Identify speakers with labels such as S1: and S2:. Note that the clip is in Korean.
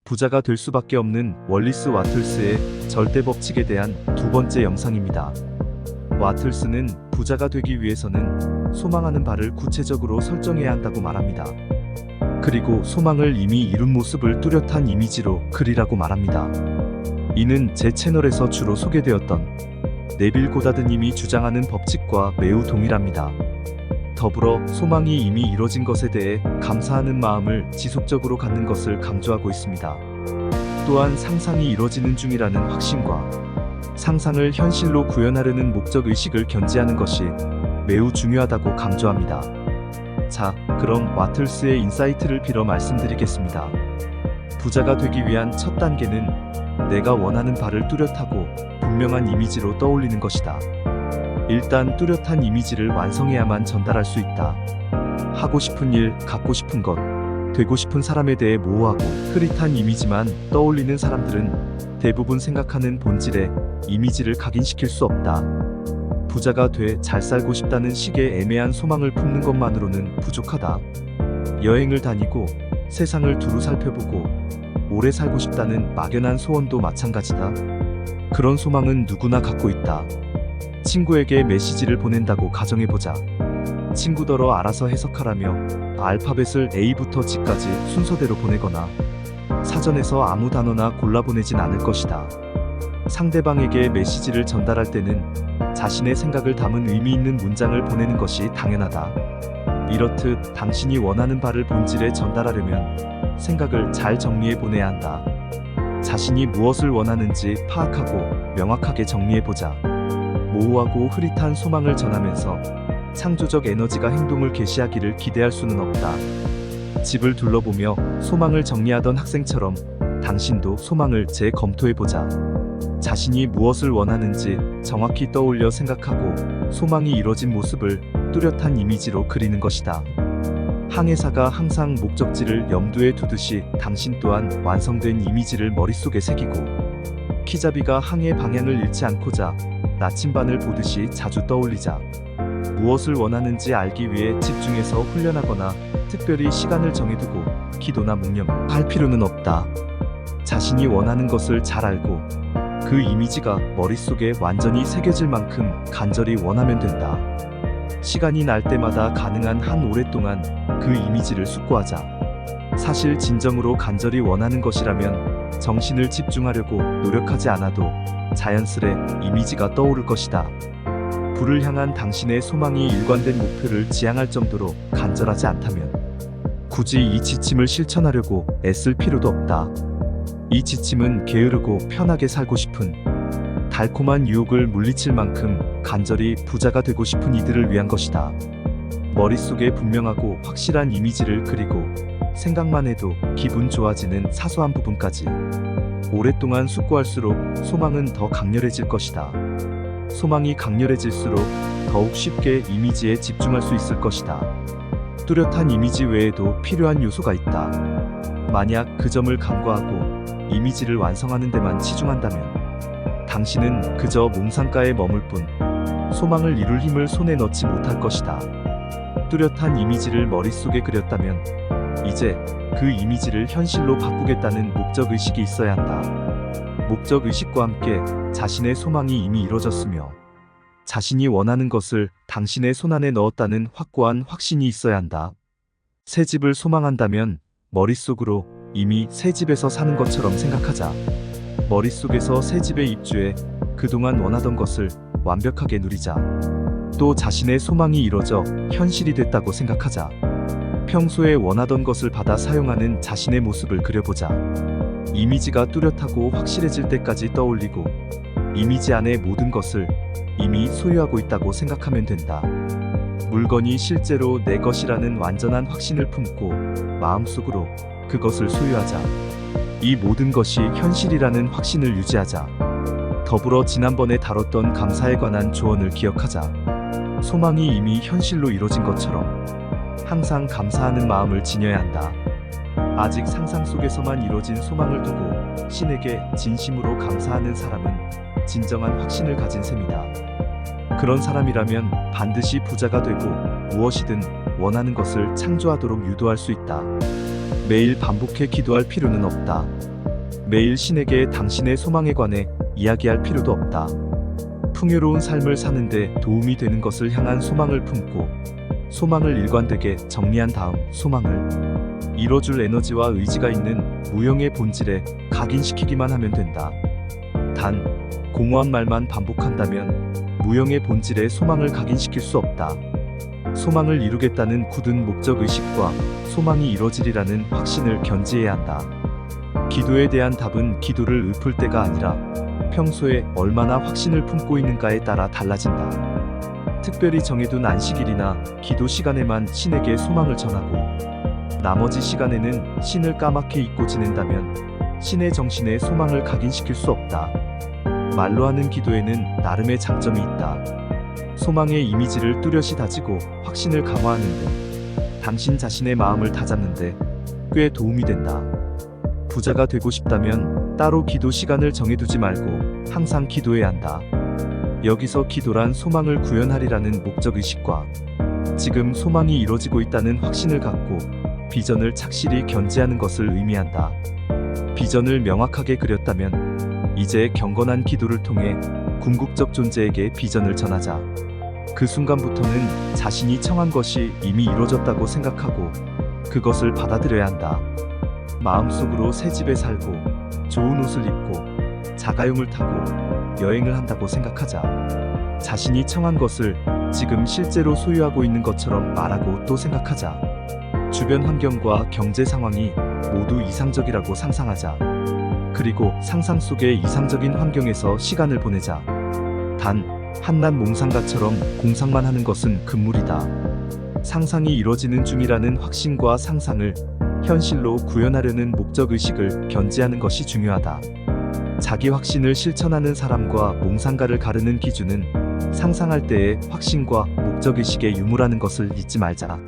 S1: 부자가 될 수밖에 없는 월리스 와틀스의 절대 법칙에 대한 두 번째 영상입니다. 와틀스는 부자가 되기 위해서는 소망하는 바를 구체적으로 설정해야 한다고 말합니다. 그리고 소망을 이미 이룬 모습을 뚜렷한 이미지로 그리라고 말합니다. 이는 제 채널에서 주로 소개되었던 네빌 고다드님이 주장하는 법칙과 매우 동일합니다. 더불어 소망이 이미 이뤄진 것에 대해 감사하는 마음을 지속적으로 갖는 것을 강조하고 있습니다. 또한 상상이 이뤄지는 중이라는 확신과 상상을 현실로 구현하려는 목적의식을 견지하는 것이 매우 중요하다고 강조합니다. 자, 그럼 와틀스의 인사이트를 빌어 말씀드리겠습니다. 부자가 되기 위한 첫 단계는 내가 원하는 바를 뚜렷하고 분명한 이미지로 떠올리는 것이다. 일단 뚜렷한 이미지를 완성해야만 전달할 수 있다. 하고 싶은 일, 갖고 싶은 것, 되고 싶은 사람에 대해 모호하고 흐릿한 이미지만 떠올리는 사람들은 대부분 생각하는 본질의 이미지를 각인시킬 수 없다. 부자가 돼 잘 살고 싶다는 식의 애매한 소망을 품는 것만으로는 부족하다. 여행을 다니고 세상을 두루 살펴보고 오래 살고 싶다는 막연한 소원도 마찬가지다. 그런 소망은 누구나 갖고 있다. 친구에게 메시지를 보낸다고 가정해보자. 친구더러 알아서 해석하라며 알파벳을 A부터 G까지 순서대로 보내거나 사전에서 아무 단어나 골라 보내진 않을 것이다. 상대방에게 메시지를 전달할 때는 자신의 생각을 담은 의미 있는 문장을 보내는 것이 당연하다. 이렇듯 당신이 원하는 바를 본질에 전달하려면 생각을 잘 정리해 보내야 한다. 자신이 무엇을 원하는지 파악하고 명확하게 정리해보자. 모호하고 흐릿한 소망을 전하면서 창조적 에너지가 행동을 개시하기를 기대할 수는 없다. 집을 둘러보며 소망을 정리하던 학생처럼 당신도 소망을 재검토해보자. 자신이 무엇을 원하는지 정확히 떠올려 생각하고 소망이 이뤄진 모습을 뚜렷한 이미지로 그리는 것이다. 항해사가 항상 목적지를 염두에 두듯이 당신 또한 완성된 이미지를 머릿속에 새기고 키자비가 항해 방향을 잃지 않고자 나침반을 보듯이 자주 떠올리자. 무엇을 원하는지 알기 위해 집중해서 훈련하거나 특별히 시간을 정해두고 기도나 묵념을 할 필요는 없다. 자신이 원하는 것을 잘 알고 그 이미지가 머릿속에 완전히 새겨질 만큼 간절히 원하면 된다. 시간이 날 때마다 가능한 한 오랫동안 그 이미지를 숙고하자. 사실 진정으로 간절히 원하는 것이라면 정신을 집중하려고 노력하지 않아도 자연스레 이미지가 떠오를 것이다. 불을 향한 당신의 소망이 일관된 목표를 지향할 정도로 간절하지 않다면 굳이 이 지침을 실천하려고 애쓸 필요도 없다. 이 지침은 게으르고 편하게 살고 싶은 달콤한 유혹을 물리칠 만큼 간절히 부자가 되고 싶은 이들을 위한 것이다. 머릿속에 분명하고 확실한 이미지를 그리고 생각만 해도 기분 좋아지는 사소한 부분까지 오랫동안 숙고할수록 소망은 더 강렬해질 것이다. 소망이 강렬해질수록 더욱 쉽게 이미지에 집중할 수 있을 것이다. 뚜렷한 이미지 외에도 필요한 요소가 있다. 만약 그 점을 간과하고 이미지를 완성하는 데만 치중한다면 당신은 그저 몽상가에 머물 뿐 소망을 이룰 힘을 손에 넣지 못할 것이다. 뚜렷한 이미지를 머릿속에 그렸다면 이제 그 이미지를 현실로 바꾸겠다는 목적의식이 있어야 한다. 목적의식과 함께 자신의 소망이 이미 이뤄졌으며 자신이 원하는 것을 당신의 손안에 넣었다는 확고한 확신이 있어야 한다. 새 집을 소망한다면 머릿속으로 이미 새 집에서 사는 것처럼 생각하자. 머릿속에서 새 집에 입주해 그동안 원하던 것을 완벽하게 누리자. 또 자신의 소망이 이뤄져 현실이 됐다고 생각하자. 평소에 원하던 것을 받아 사용하는 자신의 모습을 그려보자. 이미지가 뚜렷하고 확실해질 때까지 떠올리고 이미지 안의 모든 것을 이미 소유하고 있다고 생각하면 된다. 물건이 실제로 내 것이라는 완전한 확신을 품고 마음속으로 그것을 소유하자. 이 모든 것이 현실이라는 확신을 유지하자. 더불어 지난번에 다뤘던 감사에 관한 조언을 기억하자. 소망이 이미 현실로 이뤄진 것처럼 항상 감사하는 마음을 지녀야 한다. 아직 상상 속에서만 이뤄진 소망을 두고 신에게 진심으로 감사하는 사람은 진정한 확신을 가진 셈이다. 그런 사람이라면 반드시 부자가 되고 무엇이든 원하는 것을 창조하도록 유도할 수 있다. 매일 반복해 기도할 필요는 없다. 매일 신에게 당신의 소망에 관해 이야기할 필요도 없다. 풍요로운 삶을 사는데 도움이 되는 것을 향한 소망을 품고 소망을 일관되게 정리한 다음 소망을 이뤄줄 에너지와 의지가 있는 무형의 본질에 각인시키기만 하면 된다. 단, 공허한 말만 반복한다면 무형의 본질에 소망을 각인시킬 수 없다. 소망을 이루겠다는 굳은 목적의식과 소망이 이뤄지리라는 확신을 견지해야 한다. 기도에 대한 답은 기도를 읊을 때가 아니라 평소에 얼마나 확신을 품고 있는가에 따라 달라진다. 특별히 정해둔 안식일이나 기도 시간에만 신에게 소망을 전하고 나머지 시간에는 신을 까맣게 잊고 지낸다면 신의 정신에 소망을 각인시킬 수 없다. 말로 하는 기도에는 나름의 장점이 있다. 소망의 이미지를 뚜렷이 다지고 확신을 강화하는 등 당신 자신의 마음을 다잡는데 꽤 도움이 된다. 부자가 되고 싶다면 따로 기도 시간을 정해두지 말고 항상 기도해야 한다. 여기서 기도란 소망을 구현하리라는 목적의식과 지금 소망이 이루어지고 있다는 확신을 갖고 비전을 착실히 견지하는 것을 의미한다. 비전을 명확하게 그렸다면 이제 경건한 기도를 통해 궁극적 존재에게 비전을 전하자. 그 순간부터는 자신이 청한 것이 이미 이루어졌다고 생각하고 그것을 받아들여야 한다. 마음속으로 새 집에 살고 좋은 옷을 입고 자가용을 타고 여행을 한다고 생각하자. 자신이 청한 것을 지금 실제로 소유하고 있는 것처럼 말하고 또 생각하자. 주변 환경과 경제 상황이 모두 이상적이라고 상상하자. 그리고 상상 속의 이상적인 환경에서 시간을 보내자. 단, 한낱 몽상가처럼 공상만 하는 것은 금물이다. 상상이 이뤄지는 중이라는 확신과 상상을 현실로 구현하려는 목적의식을 견지하는 것이 중요하다. 자기 확신을 실천하는 사람과 몽상가를 가르는 기준은 상상할 때의 확신과 목적의식에 유무라는 것을 잊지 말자.